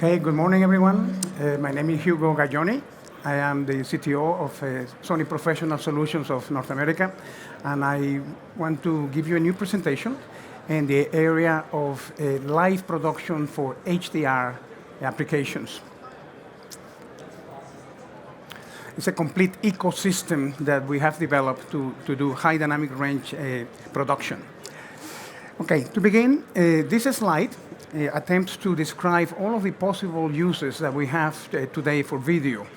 Okay, good morning, everyone. My name is Hugo Gaggioni. I am the CTO of Sony Professional Solutions of North America, and I want to give you a new presentation in the area of live production for HDR applications. It's a complete ecosystem that we have developed to do high dynamic range production. Okay, to begin, this slide attempts to describe all of the possible uses that we have today for video,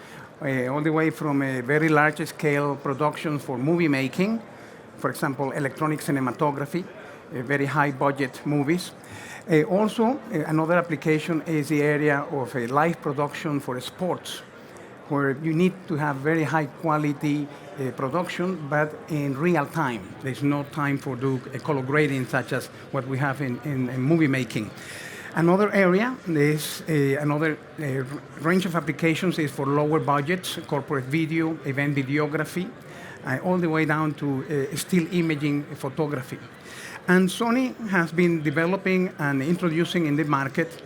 all the way from a very large scale production for movie making, for example, electronic cinematography, very high budget movies. Also, another application is the area of live production for sports, where you need to have very high quality production, but in real time. There's no time for do color grading such as what we have in movie making. Another area, another range of applications is for lower budgets, corporate video, event videography, all the way down to still imaging photography. And Sony has been developing and introducing in the market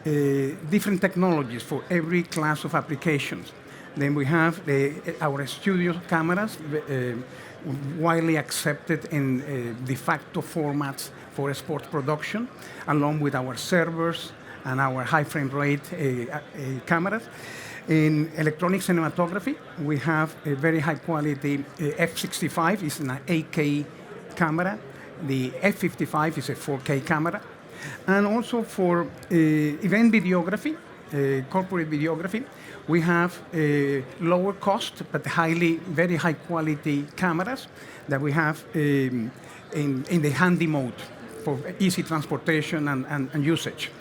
different technologies for every class of applications. Then we have our studio cameras, widely accepted in de facto formats for sports production, along with our servers and our high frame rate cameras. In electronic cinematography, we have a very high quality F65, is an 8K camera. The F55 is a 4K camera. And also for event videography, corporate videography, we have lower cost but very high quality cameras that we have in the handy mode for easy transportation and usage.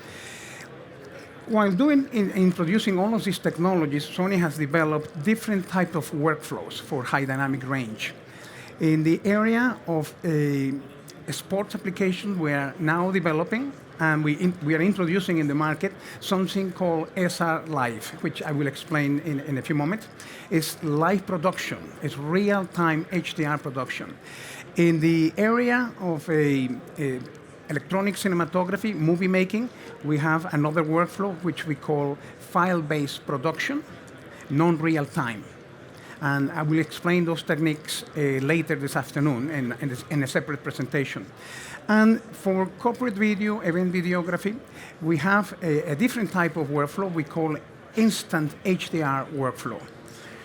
While introducing all of these technologies, Sony has developed different types of workflows for high dynamic range. In the area of sports applications, we are now developing and we are introducing in the market something called SR Live, which I will explain in a few moments. It's live production. It's real-time HDR production. In the area of electronic cinematography, movie making, we have another workflow which we call file-based production, non-real time. And I will explain those techniques later this afternoon in a separate presentation. And for corporate video, event videography, we have a different type of workflow we call instant HDR workflow.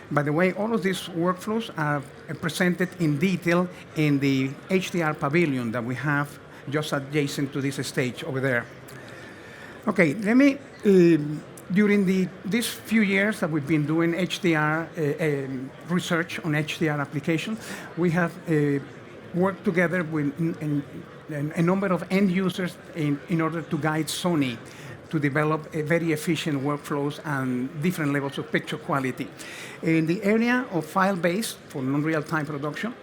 By the way, all of these workflows are presented in detail in the HDR pavilion that we have just adjacent to this stage over there. Okay, let me, during these few years that we've been doing HDR research on HDR applications, we have worked together with a number of end users in order to guide Sony to develop very efficient workflows and different levels of picture quality. In the area of file-based for non-real-time production,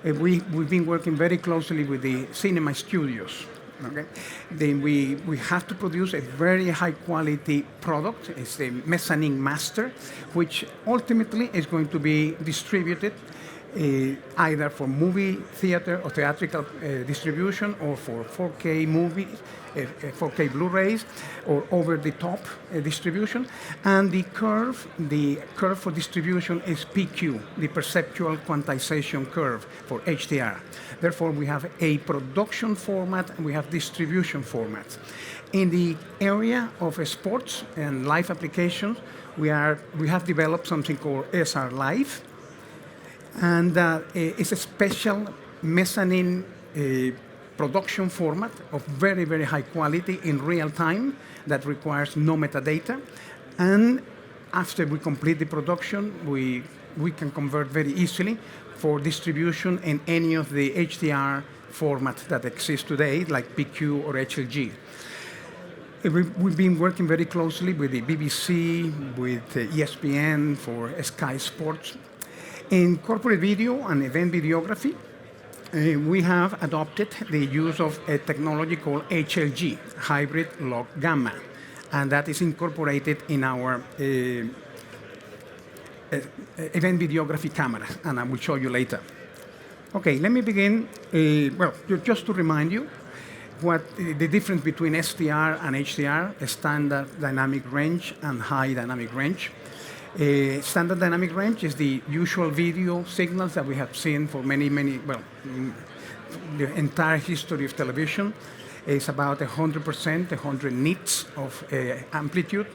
we've been working very closely with the cinema studios. Okay? Then we have to produce a very high-quality product. It's the mezzanine master, which ultimately is going to be distributed either for movie theater or theatrical distribution, or for 4K movies, 4K Blu-rays, or over-the-top distribution. And the curve for distribution is PQ, the perceptual quantization curve for HDR. Therefore, we have a production format and we have distribution formats. In the area of sports and live applications, we have developed something called SR Live. And it's a special mezzanine production format of very, very high quality in real time that requires no metadata. And after we complete the production, we can convert very easily for distribution in any of the HDR formats that exist today, like PQ or HLG. We've been working very closely with the BBC, with ESPN for Sky Sports. In corporate video and event videography, we have adopted the use of a technology called HLG, hybrid log gamma, and that is incorporated in our event videography camera, and I will show you later. Okay, let me begin. Well, just to remind you, what the difference between SDR and HDR, standard dynamic range and high dynamic range. Standard dynamic range is the usual video signals that we have seen for many, the entire history of television. It's about 100%, 100 nits of amplitude.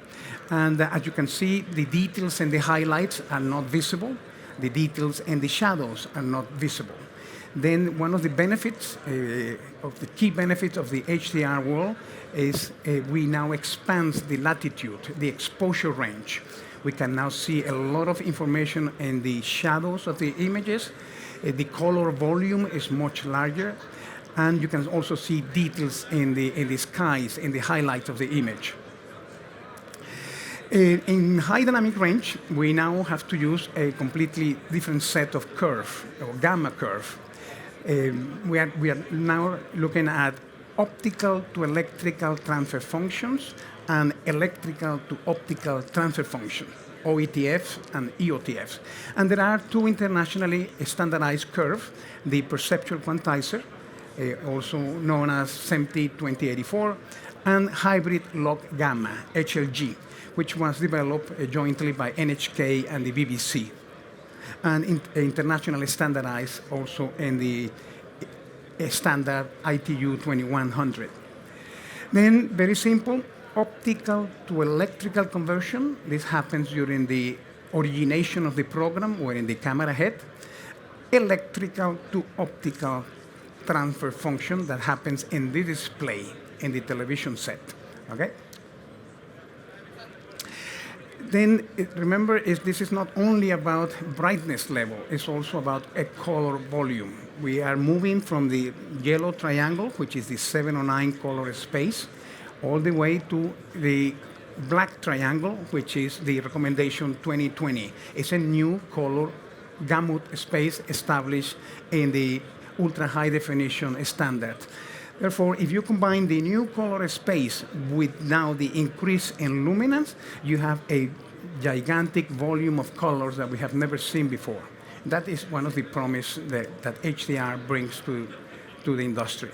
And as you can see, the details and the highlights are not visible. The details and the shadows are not visible. Then one of the benefits, of the key benefits of the HDR world is we now expand the latitude, the exposure range. We can now see a lot of information in the shadows of the images. The color volume is much larger. And you can also see details in the skies, in the highlights of the image. In high dynamic range, we now have to use a completely different set of curve, or gamma curve. We are now looking at optical to electrical transfer functions and electrical to optical transfer functions, OETFs and EOTFs. And there are two internationally standardized curves, the perceptual quantizer, also known as SEMTI 2084, and hybrid log gamma, HLG, which was developed jointly by NHK and the BBC, and internationally standardized also in the standard ITU 2100. Then, very simple, optical to electrical conversion. This happens during the origination of the program or in the camera head. Electrical to optical transfer function that happens in the display, in the television set, okay? Then remember, this is not only about brightness level, it's also about a color volume. We are moving from the yellow triangle, which is the 709 color space, all the way to the black triangle, which is the recommendation 2020. It's a new color gamut space established in the ultra-high definition standard. Therefore, if you combine the new color space with now the increase in luminance, you have a gigantic volume of colors that we have never seen before. That is one of the promise that HDR brings to the industry.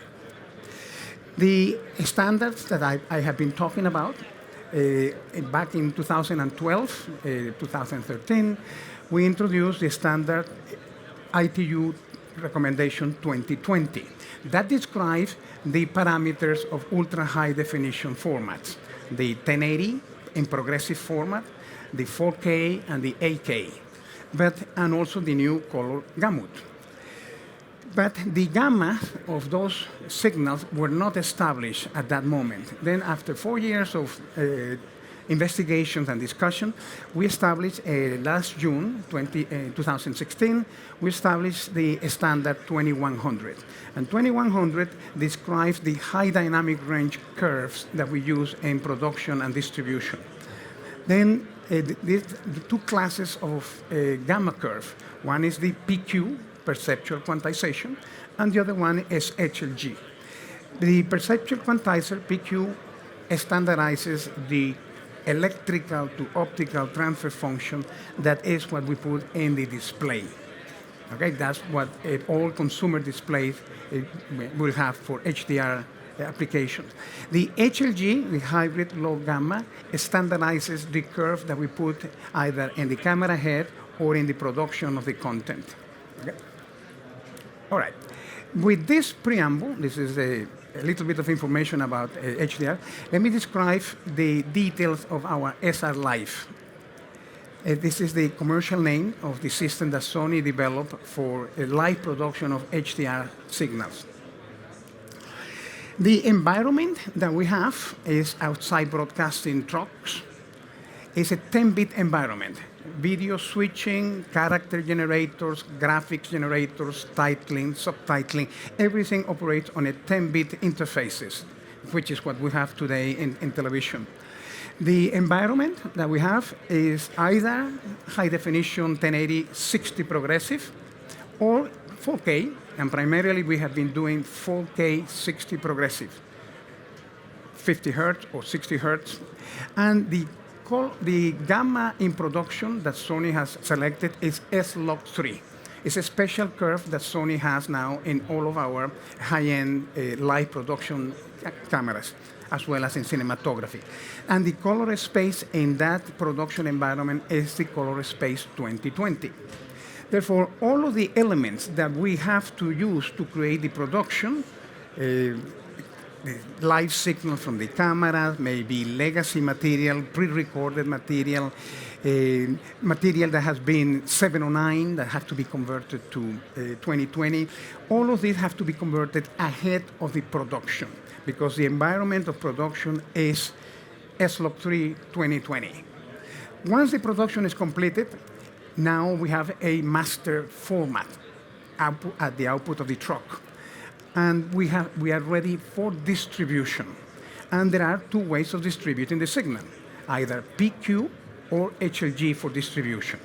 The standards that I have been talking about, back in 2012, 2013, we introduced the standard ITU recommendation 2020. That describes the parameters of ultra-high definition formats, the 1080 in progressive format, the 4K and the 8K, and also the new color gamut. But the gamma of those signals were not established at that moment. Then after 4 years of investigations and discussion, we established last June 2016, we established the standard 2100. And 2100 describes the high dynamic range curves that we use in production and distribution. Then the two classes of gamma curve. One is the PQ, perceptual quantization, and the other one is HLG. The perceptual quantizer, PQ, standardizes the electrical to optical transfer function that is what we put in the display. Okay, that's what all consumer displays will have for HDR applications. The HLG, the hybrid low gamma, standardizes the curve that we put either in the camera head or in the production of the content. Okay? All right. With this preamble, this is a little bit of information about HDR. Let me describe the details of our SR Live. This is the commercial name of the system that Sony developed for a live production of HDR signals. The environment that we have is outside broadcasting trucks. It's a 10-bit environment. Video switching, character generators, graphics generators, titling, subtitling, everything operates on a 10-bit interfaces, which is what we have today in television. The environment that we have is either high definition 1080 60 progressive or 4K, and primarily we have been doing 4K 60 progressive, 50 hertz or 60 hertz. And the gamma in production that Sony has selected is S-Log 3. It's a special curve that Sony has now in all of our high-end live production cameras, as well as in cinematography. And the color space in that production environment is the color space 2020. Therefore, all of the elements that we have to use to create the production, the live signal from the camera, maybe legacy material, pre-recorded material, material that has been 709 that has to be converted to 2020. All of these have to be converted ahead of the production because the environment of production is SLOC3 2020. Once the production is completed, now we have a master format at the output of the truck. And we are ready for distribution. And there are two ways of distributing the signal, either PQ or HLG for distribution.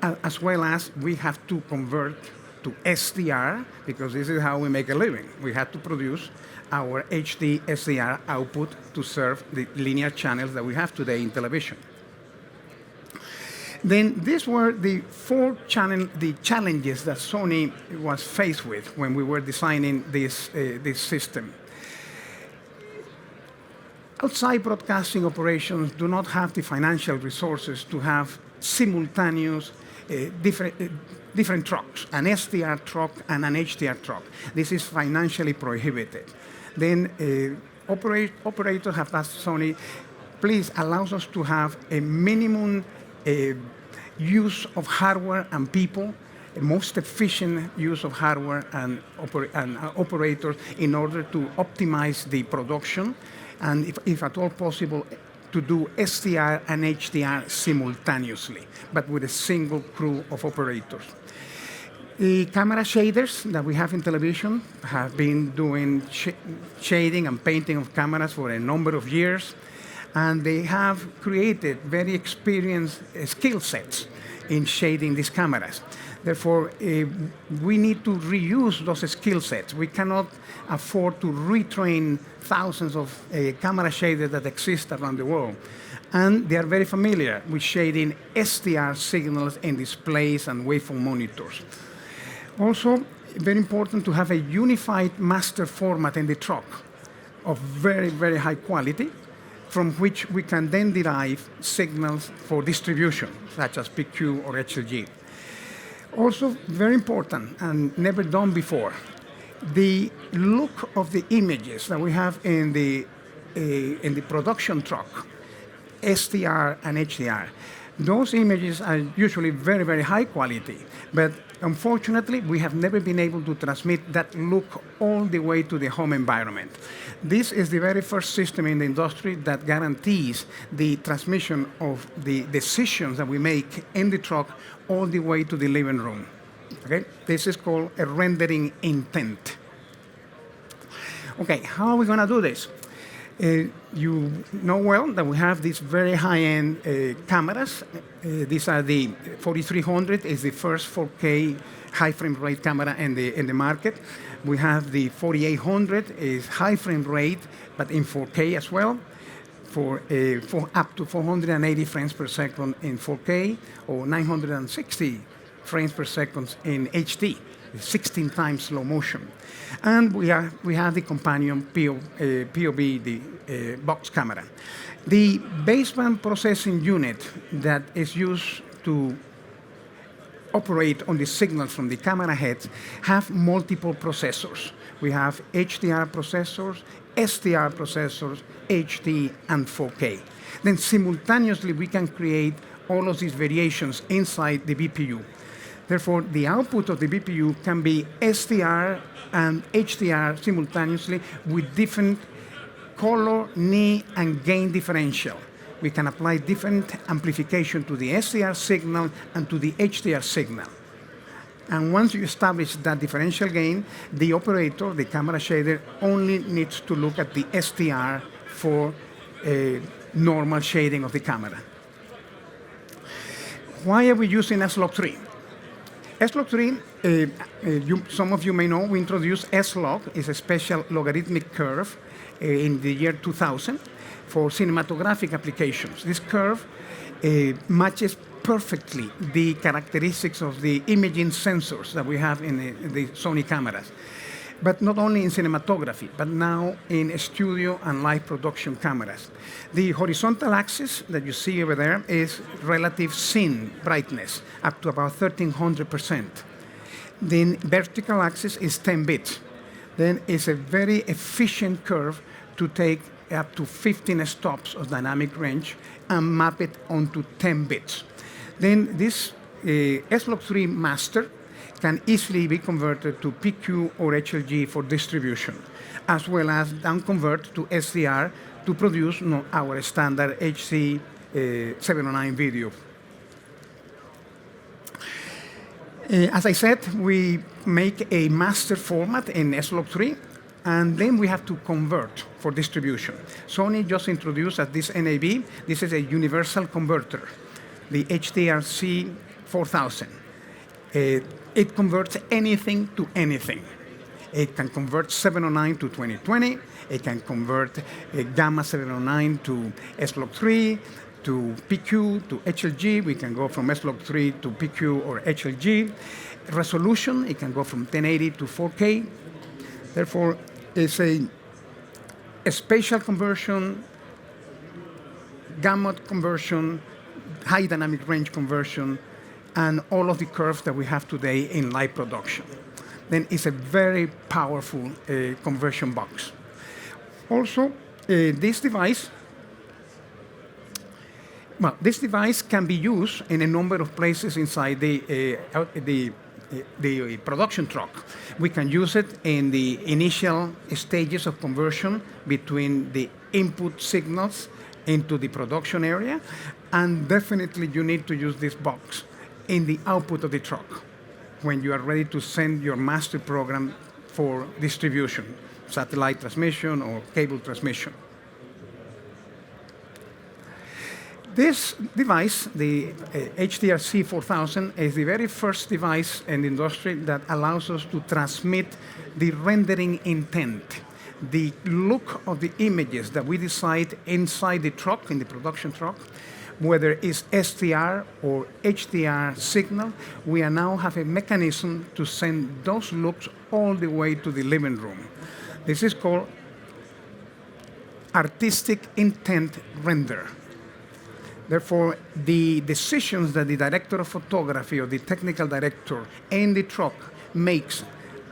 As well as we have to convert to SDR, because this is how we make a living. We have to produce our HD SDR output to serve the linear channels that we have today in television. Then these were the the challenges that Sony was faced with when we were designing this system. Outside broadcasting operations do not have the financial resources to have simultaneous different trucks, an SDR truck and an HDR truck. This is financially prohibited. Then operators have asked Sony, please allow us to have a minimum use of hardware and people, the most efficient use of hardware and operators in order to optimize the production, and if at all possible, to do SDR and HDR simultaneously, but with a single crew of operators. The camera shaders that we have in television have been doing shading and painting of cameras for a number of years. And they have created very experienced skill sets in shading these cameras. Therefore, we need to reuse those skill sets. We cannot afford to retrain thousands of camera shaders that exist around the world. And they are very familiar with shading SDR signals in displays and waveform monitors. Also, very important to have a unified master format in the truck of very, very high quality, from which we can then derive signals for distribution, such as PQ or HLG. Also, very important and never done before, the look of the images that we have in the production truck, SDR and HDR. Those images are usually very, very high quality, but unfortunately, we have never been able to transmit that look all the way to the home environment. This is the very first system in the industry that guarantees the transmission of the decisions that we make in the truck all the way to the living room. Okay? This is called a rendering intent. Okay, how are we going to do this? You know well that we have these very high-end cameras. These are the 4300 is the first 4K high frame rate camera in the market. We have the 4800 is high frame rate, but in 4K as well, for up to 480 frames per second in 4K or 960 frames per second in HD, 16 times slow motion. And we have the companion POV, the box camera. The baseband processing unit that is used to operate on the signals from the camera heads have multiple processors. We have HDR processors, SDR processors, HD, and 4K. Then simultaneously, we can create all of these variations inside the BPU. Therefore, the output of the BPU can be SDR and HDR simultaneously with different color, knee, and gain differential. We can apply different amplification to the SDR signal and to the HDR signal. And once you establish that differential gain, the operator, the camera shader, only needs to look at the SDR for normal shading of the camera. Why are we using SLOC3? SLOC3, some of you may know, we introduced SLOC, is a special logarithmic curve in the year 2000 for cinematographic applications. This curve matches perfectly the characteristics of the imaging sensors that we have in the Sony cameras. But not only in cinematography, but now in studio and live production cameras. The horizontal axis that you see over there is relative scene brightness, up to about 1300%. The vertical axis is 10 bits. Then it's a very efficient curve to take up to 15 stops of dynamic range and map it onto 10 bits. Then this S-Log3 master can easily be converted to PQ or HLG for distribution, as well as down convert to SDR to produce our standard HC 709 video. As I said, we make a master format in S-Log3, and then we have to convert for distribution. Sony just introduced at this NAB, this is a universal converter, the HDR 4000. It converts anything to anything. It can convert 709 to 2020. It can convert Gamma 709 to S-Log3, to PQ, to HLG. We can go from S-Log3 to PQ or HLG. Resolution, it can go from 1080 to 4K. Therefore, it's a spatial conversion, gamut conversion, high dynamic range conversion, and all of the curves that we have today in live production. Then it's a very powerful conversion box. Also, this device can be used in a number of places inside the production truck. We can use it in the initial stages of conversion between the input signals into the production area, and definitely you need to use this box in the output of the truck when you are ready to send your master program for distribution, satellite transmission or cable transmission. This device, the HDR 4000, is the very first device in the industry that allows us to transmit the rendering intent, the look of the images that we decide inside the truck, in the production truck, whether it's SDR or HDR signal. We now have a mechanism to send those looks all the way to the living room. This is called artistic intent render. Therefore, the decisions that the director of photography or the technical director in the truck makes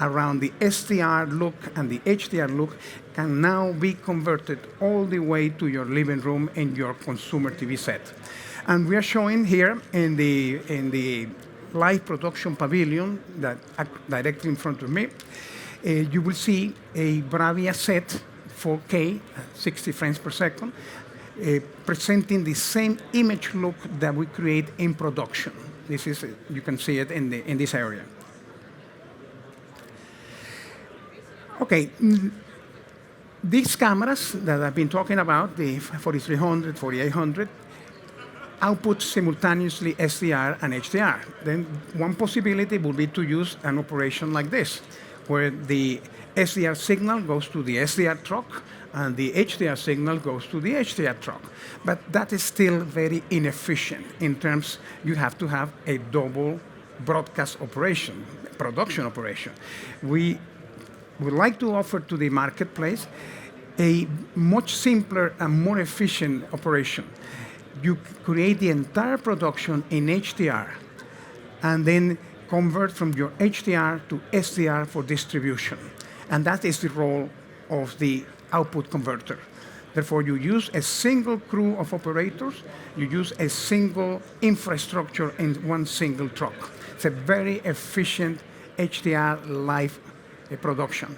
around the SDR look and the HDR look can now be converted all the way to your living room in your consumer TV set. And we are showing here in the live production pavilion that directly in front of me, you will see a Bravia set 4K, 60 frames per second, presenting the same image look that we create in production. This is, you can see it in this area. Okay, these cameras that I've been talking about, the 4300, 4800, output simultaneously SDR and HDR. Then one possibility would be to use an operation like this, where the SDR signal goes to the SDR truck and the HDR signal goes to the HDR truck. But that is still very inefficient in terms you have to have a double broadcast operation, production operation. We would like to offer to the marketplace a much simpler and more efficient operation. You create the entire production in HDR and then convert from your HDR to SDR for distribution. And that is the role of the output converter. Therefore, you use a single crew of operators, you use a single infrastructure in one single truck. It's a very efficient HDR live production.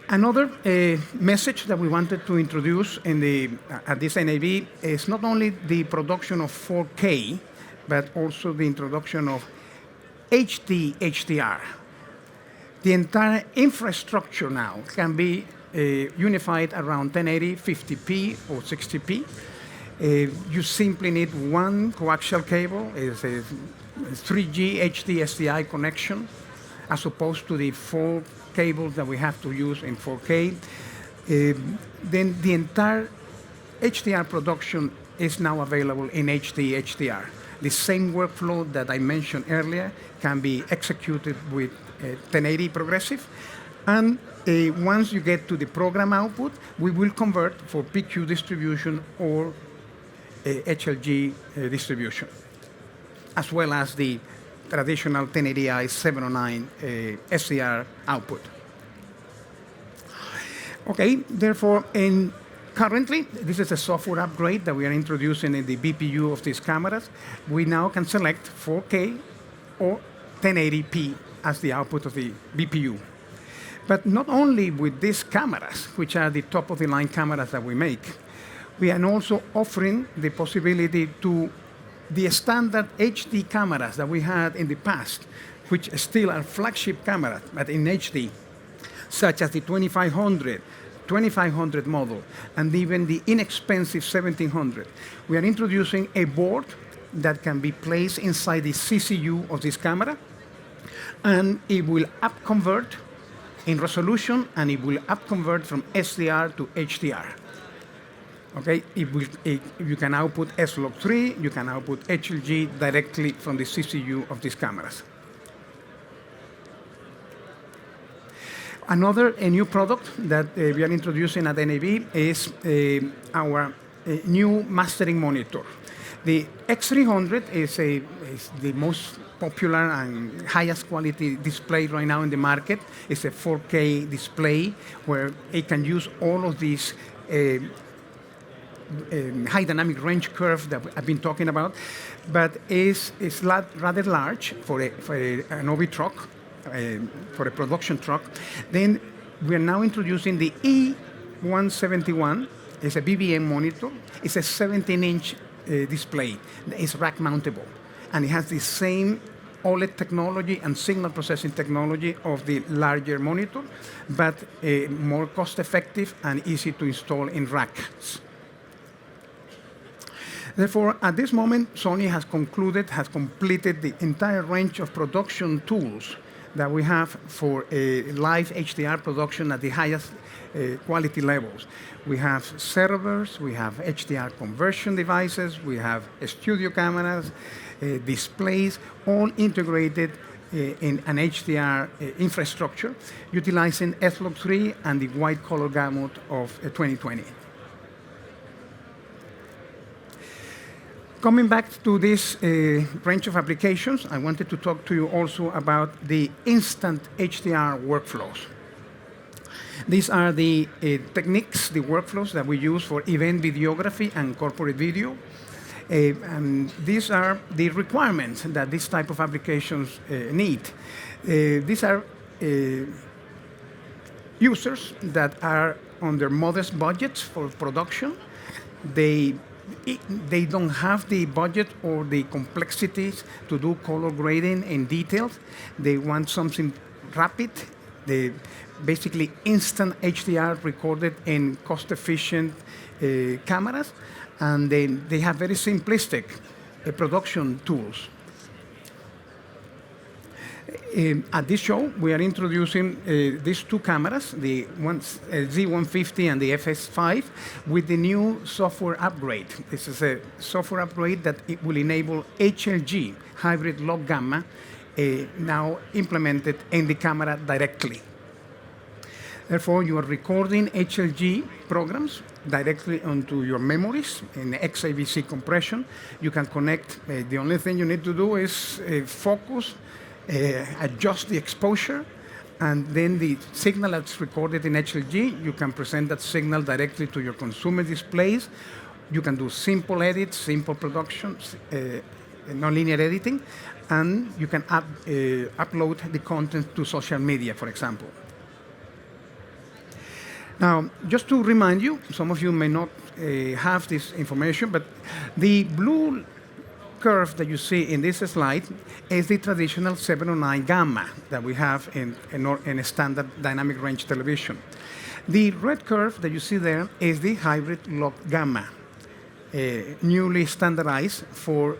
Another message that we wanted to introduce at this NAB is not only the production of 4K, but also the introduction of HD HDR. The entire infrastructure now can be unified around 1080, 50p, or 60p. You simply need one coaxial cable. It's a 3G HD SDI connection, as opposed to the 4 cables that we have to use in 4K. Then the entire HDR production is now available in HD HDR. The same workflow that I mentioned earlier can be executed with 1080 progressive. And once you get to the program output, we will convert for PQ distribution or HLG distribution, as well as the traditional 1080i 709 SCR output. Okay, therefore, currently, this is a software upgrade that we are introducing in the BPU of these cameras. We now can select 4K or 1080p as the output of the BPU. But not only with these cameras, which are the top-of-the-line cameras that we make, we are also offering the possibility to the standard HD cameras that we had in the past, which still are flagship cameras, but in HD, such as the 2500 model, and even the inexpensive 1700. We are introducing a board that can be placed inside the CCU of this camera, and it will up-convert in resolution, and it will up-convert from SDR to HDR. Okay, you can output S-Log3, you can output HLG directly from the CCU of these cameras. Another new product that we are introducing at NAB is our new mastering monitor. The X300 is the most popular and highest quality display right now in the market. It's a 4K display where it can use all of these high dynamic range curve that I've been talking about, but it's rather large for an OB truck, for a production truck. Then we are now introducing the E171. It's a Bbm monitor. It's a 17-inch display. It's rack mountable, and it has the same OLED technology and signal processing technology of the larger monitor, but more cost-effective and easy to install in racks. Therefore, at this moment, Sony has completed the entire range of production tools that we have for live HDR production at the highest quality levels. We have servers, we have HDR conversion devices, we have studio cameras, displays, all integrated in an HDR infrastructure, utilizing S-Log3 and the white color gamut of 2020. Coming back to this range of applications, I wanted to talk to you also about the instant HDR workflows. These are the techniques, the workflows that we use for event videography and corporate video. And these are the requirements that this type of applications need. These are users that are on their modest budgets for production. They don't have the budget or the complexities to do color grading in details. They want something rapid, basically instant HDR recorded in cost-efficient cameras, and then they have very simplistic production tools. At this show, we are introducing these two cameras, the Z150 and the FS5, with the new software upgrade. This is a software upgrade that it will enable HLG, hybrid log gamma, now implemented in the camera directly. Therefore, you are recording HLG programs directly onto your memories in XAVC compression. You can connect. The only thing you need to do is focus, adjust the exposure, and then the signal that's recorded in HLG, you can present that signal directly to your consumer displays. You can do simple edits, simple productions, nonlinear editing, and you can upload the content to social media, for example. Now, just to remind you, some of you may not have this information, but the blue curve that you see in this slide is the traditional 709 gamma that we have in a standard dynamic range television. The red curve that you see there is the hybrid log gamma, newly standardized for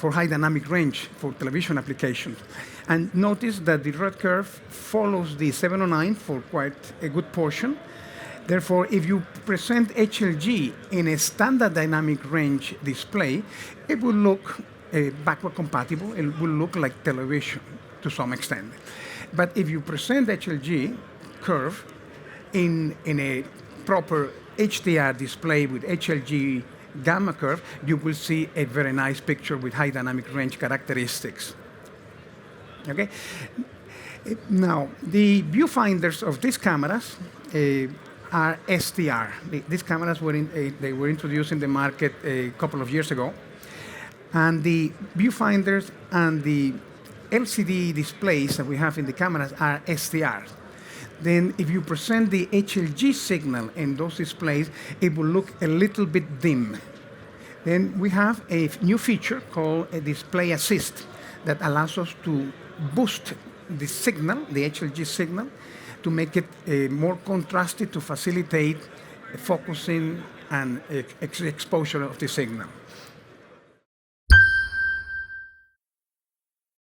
high dynamic range for television applications. And notice that the red curve follows the 709 for quite a good portion. Therefore, if you present HLG in a standard dynamic range display, it will look backward compatible. It will look like television to some extent. But if you present HLG curve in a proper HDR display with HLG gamma curve, you will see a very nice picture with high dynamic range characteristics. Okay. Now, the viewfinders of these cameras are SDR. These cameras were introduced in the market a couple of years ago, and the viewfinders and the LCD displays that we have in the cameras are SDR. Then, if you present the HLG signal in those displays, it will look a little bit dim. Then we have a new feature called a display assist that allows us to boost the signal, the HLG signal, to make it more contrasted to facilitate focusing and exposure of the signal.